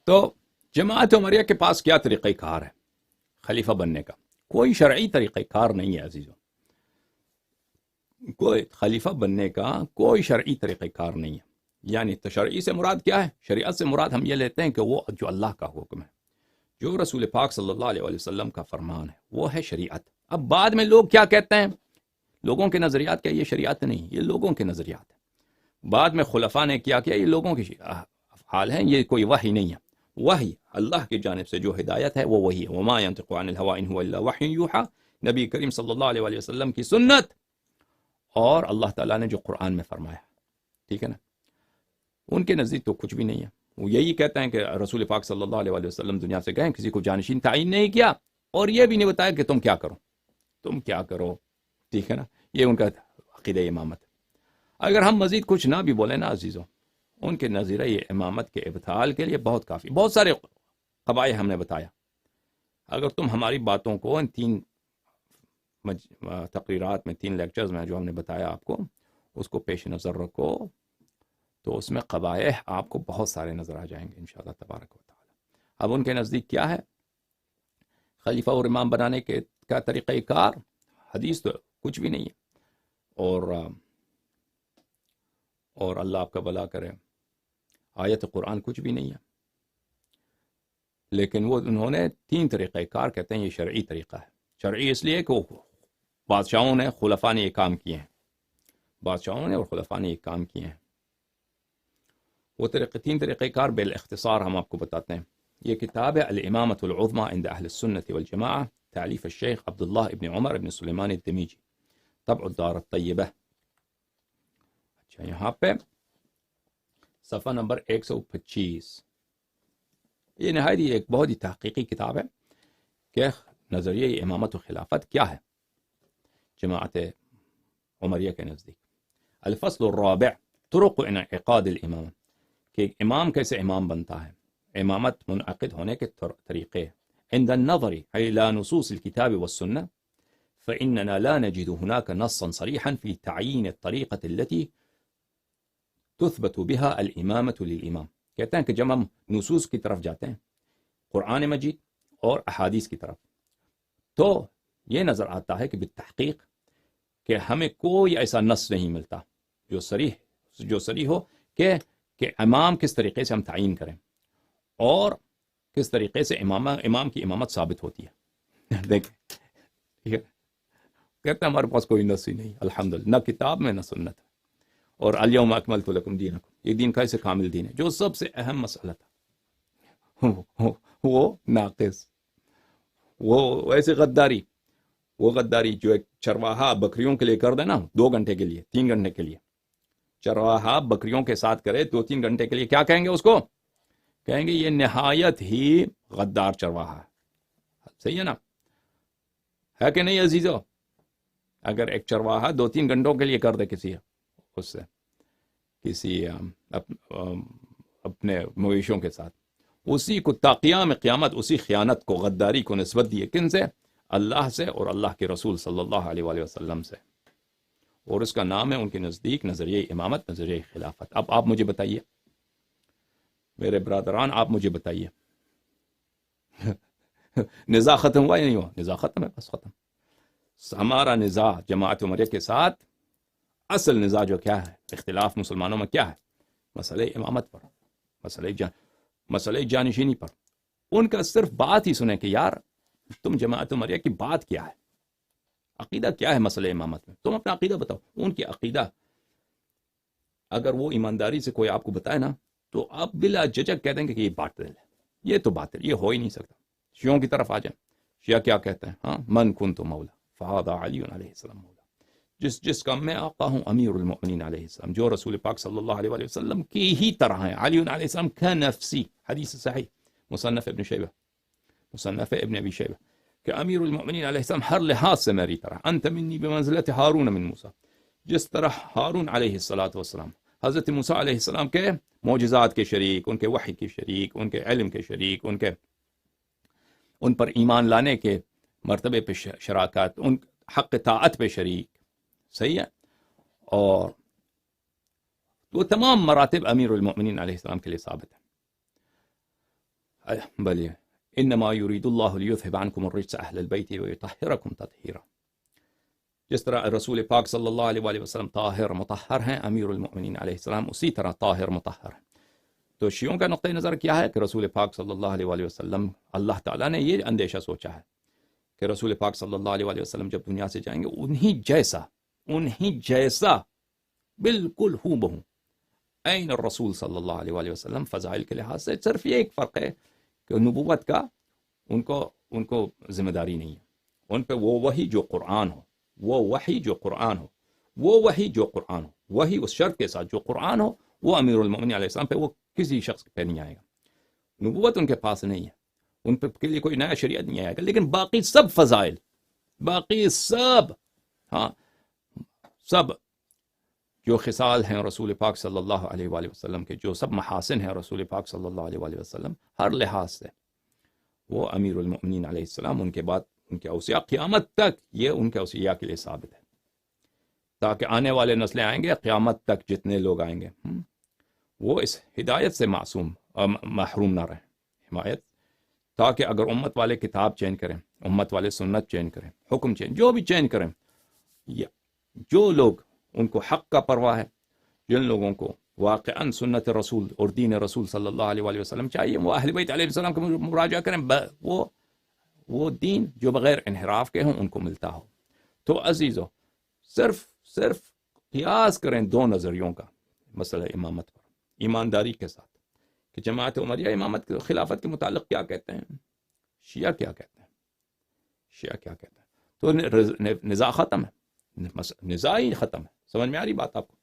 تو جماعت عمریہ کے پاس کیا طریقہ کار ہے خلیفہ بننے کا؟ کوئی شرعی طریقہ کار نہیں ہے عزیزوں، کوئی خلیفہ بننے کا کوئی شرعی طریقہ کار نہیں ہے۔ یعنی تو شرعی سے مراد کیا ہے؟ شریعت سے مراد ہم یہ لیتے ہیں کہ وہ جو اللہ کا حکم ہے، جو رسول پاک صلی اللہ علیہ وسلم کا فرمان ہے، وہ ہے شریعت۔ اب بعد میں لوگ کیا کہتے ہیں، لوگوں کے نظریات، کیا یہ شریعت نہیں، یہ لوگوں کے نظریات ہیں۔ بعد میں خلفاء نے کیا یہ لوگوں کی افعال ہیں، یہ کوئی وحی نہیں ہے۔ وحی اللہ کی جانب سے جو ہدایت ہے وہ وہی ہے، وما ينطق عن الهوى ان هو الا وحی یوحى، نبی کریم صلی اللہ علیہ وسلم کی سنت اور اللہ تعالیٰ نے جو قرآن میں فرمایا، ٹھیک ہے نا۔ ان کے نزدیک تو کچھ بھی نہیں ہے، وہ یہی کہتے ہیں کہ رسول پاک صلی اللہ علیہ وسلم دنیا سے گئے، کسی کو جانشین تعین نہیں کیا، اور یہ بھی نہیں بتایا کہ تم کیا کرو، تم کیا کرو، ٹھیک ہے نا۔ یہ ان کا عقیدہ امامت۔ اگر ہم مزید کچھ نہ بھی بولیں نا عزیزوں، ان کے نظریہ امامت کے ابطال کے لیے بہت کافی، بہت سارے قبائح ہم نے بتایا۔ اگر تم ہماری باتوں کو ان 3 تقریرات میں، 3 لیکچرز میں جو ہم نے بتایا آپ کو، اس کو پیش نظر رکھو تو اس میں قبائح آپ کو بہت سارے نظر آ جائیں گے انشاءاللہ تبارک و تعالی۔ اب ان کے نزدیک کیا ہے خلیفہ اور امام بنانے کے کا طریقہ کار؟ حدیث تو کچھ بھی نہیں ہے، اور اللہ آپ کا بھلا کرے، آیت قرآن کچھ بھی نہیں ہے، لیکن وہ انہوں نے 3 طریقہ کار کہتے ہیں یہ شرعی طریقہ ہے۔ شرعی اس لیے کہ بادشاہوں نے، خلفاء نے یہ کام کیے ہیں، بادشاہوں نے اور خلفاء نے یہ کام کیے ہیں۔ وہ 3 طریقہ کار بالاختصار ہم آپ کو بتاتے ہیں۔ یہ کتاب ہے الامامۃ العظمی عند اہل السنۃ والجماعہ، تالیف الشیخ عبداللہ ابن عمر ابن سلیمان الدمیجی، طبع الدار الطیبہ۔ اچھا، یہاں پہ صفحہ نمبر 125، یہ نہایت ہی ایک بہت ہی تحقیقی کتاب ہے کہ نظریہ امامت و خلافت کیا ہے جماعت عمریہ کے نزدیک۔ الفصل الرابع، طرق انعقاد الامام، کہ امام کیسے امام بنتا ہے، امامت منعقد ہونے کے طریقے۔ عند النظر الى نصوص الكتاب والسنة فإننا لا نجد هناك نصا صريحا في تعيين الطريقة التي تثبت بها الامامة للامام۔ کہتے ہیں کہ جب ہم نصوص کی طرف جاتے ہیں، قرآن مجید اور احادیث کی طرف، تو یہ نظر آتا ہے کہ بالتحقیق کہ ہمیں کوئی ایسا نص نہیں ملتا جو صریح ہو کہ امام کس طریقے سے ہم تعین کریں اور کس طریقے سے امام کی امامت ثابت ہوتی ہے۔ دیکھیں، ٹھیک ہے، کہتے ہیں ہمارے پاس کوئی نص ہی نہیں، الحمدللہ، نہ کتاب میں نہ سنت۔ اور الیوم اکملت لکم دینکم، یہ دین کیسے کامل دین ہے؟ جو سب سے اہم مسئلہ تھا وہ ناقص، وہ ایسے غداری، وہ غداری جو ایک چرواہا بکریوں کے لیے کر دے نا 2 گھنٹے کے لیے، 3 گھنٹے کے لیے، چرواہا بکریوں کے ساتھ کرے 2-3 گھنٹے کے لیے، کیا کہیں گے اس کو؟ کہیں گے یہ نہایت ہی غدار چرواہا ہے۔ صحیح ہے نا، ہے کہ نہیں عزیزو؟ اگر ایک چرواہا 2-3 گھنٹوں کے لیے کر دے کسی اپنے مویشوں کے ساتھ، اسی کو تا قیام قیامت اسی خیانت کو، غداری کو نسبت دیے کن سے؟ اللہ سے اور اللہ کے رسول صلی اللہ علیہ وآلہ وسلم سے، اور اس کا نام ہے ان کے نزدیک نظریہ امامت، نظریہ خلافت۔ اب آپ مجھے بتائیے میرے برادران، آپ مجھے بتائیے نزاع ختم ہوا یا نہیں ہوا؟ نزاع ختم ہے، بس ختم۔ ہمارا نزاع جماعت عمریہ کے ساتھ، اصل نزاع جو کیا ہے، اختلاف مسلمانوں میں کیا ہے؟ مسئلہ امامت پر، مسئلہ جانشینی پر۔ ان کا صرف بات ہی سنیں کہ یار تم جماعت عمریہ کی بات کیا ہے، عقیدہ کیا ہے مسئلہ امامت میں، تم اپنا عقیدہ بتاؤ۔ ان کی عقیدہ اگر وہ ایمانداری سے کوئی آپ کو بتائے نا، تو آپ بلا جھجک کہہ دیں گے کہ یہ باطل ہے، یہ تو باطل، یہ ہو ہی نہیں سکتا۔ شیعوں کی طرف آ جائیں، شیعہ کیا کہتے ہیں؟ ہاں، من کنت مولا فہذا علی علیہ السلام مولا، جس کا میں آقا ہوں امیر المؤمنین علیہ السلام، جو رسول پاک صلی اللہ علیہ وآلہ وسلم کی ہی طرح ہیں، علی علیہ السلام کا نفسی، حدیث صحیح مصنف ابن ابی شیبہ، کہ امیر المؤمنین علیہ السلام ہر لحاظ سے میری طرح، انت منی بمنزلت ہارون من موسیٰ، جس طرح ہارون علیہ السلام حضرت موسیٰ علیہ السلام کے معجزات کے شریک، ان کے وحی کے شریک، ان کے علم کے شریک، ان پر ایمان لانے کے مرتبے پہ شراکت، ان حق طاعت پہ شریک، صحیح ہے، اور وہ تمام مراتب امیر المؤمنین علیہ السلام کے لیے ثابت ہے۔ بلی انما یرید اللہ لیذهب عنکم الرجس اہل البیت ویطہرکم تطہیرا. جس طرح رسول پاک صلی اللہ علیہ وآلہ وسلم طاہر مطہر ہیں، امیر المؤمنین علیہ السلام اسی طرح طاہر مطہر ہیں. تو شیعوں کا نقطہ نظر کیا ہے کہ رسول پاک صلی اللہ علیہ وآلہ وسلم، اللہ تعالیٰ نے یہ اندیشہ سوچا ہے کہ رسول پاک صلی اللہ علیہ وآلہ وسلم جب دنیا سے جائیں گے انہی جیسا بالکل ہو بہو عین الرسول صلی اللہ علیہ وآلہ وسلم. فضائل کے لحاظ سے صرف یہ ایک فرق ہے کہ نبوت کا ان کو ذمہ داری نہیں ہے. ان پہ وہ وحی جو قرآن ہو، وہی اس شرط کے ساتھ جو قرآن ہو، وہ امیر المؤمنین علیہ السلام پہ، وہ کسی شخص پہ نہیں آئے گا. نبوت ان کے پاس نہیں ہے، ان پہ کے لیے کوئی نیا شریعت نہیں آئے گا. لیکن باقی سب فضائل، باقی سب جو خصال ہیں رسول پاک صلی اللہ علیہ وآلہ وسلم کے، جو سب محاسن ہیں رسول پاک صلی اللہ علیہ وآلہ وسلم، ہر لحاظ سے وہ امیر المؤمنین علیہ السلام، ان کے بعد ان کے اوصیاء، قیامت تک یہ ان کے اوصیاء کے لیے ثابت ہے، تاکہ آنے والے نسلیں آئیں گے، قیامت تک جتنے لوگ آئیں گے وہ اس ہدایت سے محروم نہ رہیں. حمایت، تاکہ اگر امت والے کتاب چینج کریں، امت والے سنت چینج کریں، حکم چینج، جو بھی چینج کریں، جو لوگ ان کو حق کا پرواہ ہے، جن لوگوں کو واقعاً سنت رسول اور دین رسول صلی اللہ علیہ وآلہ وسلم چاہیے، وہ اہل بیت علیہ السلام کو مراجعہ کریں، وہ دین جو بغیر انحراف کے ہوں ان کو ملتا ہو. تو عزیزو، صرف قیاس کریں دو نظریوں کا مسئلہ امامت پر ایمانداری کے ساتھ، کہ جماعت عمریہ امامت خلافت کے متعلق کیا کہتے ہیں، شیعہ کیا کہتے ہیں. تو نزاع ختم ہے، نزاع ہی ختم ہے. سمجھ میں آ رہی بات آپ کو؟